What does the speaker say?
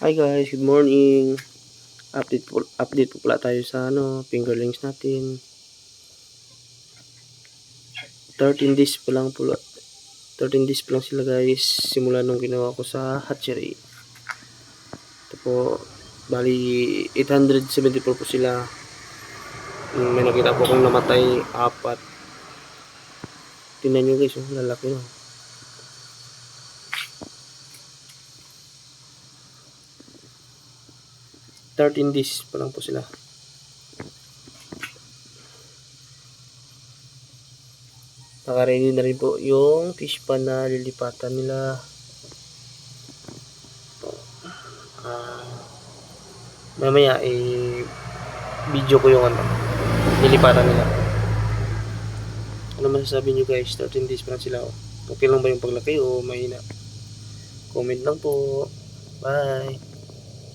Hi guys, good morning. Update po pala tayo sa fingerlings natin. 13 days pa lang 13 days pa lang sila guys, simula nung ginawa ko sa hatchery. Ito po, bali 874 po sila. May nakita po akong namatay 4. Tingnan nyo guys, lalaki na. $13 days pa lang po sila. Naka-ready na rin po yung fish pan na lilipatan nila. Mamaya video ko yung nilipatan nila. Ano masasabi nyo guys? 13 days pa lang sila. Okay lang ba yung paglaki o mahina? Comment lang po. Bye!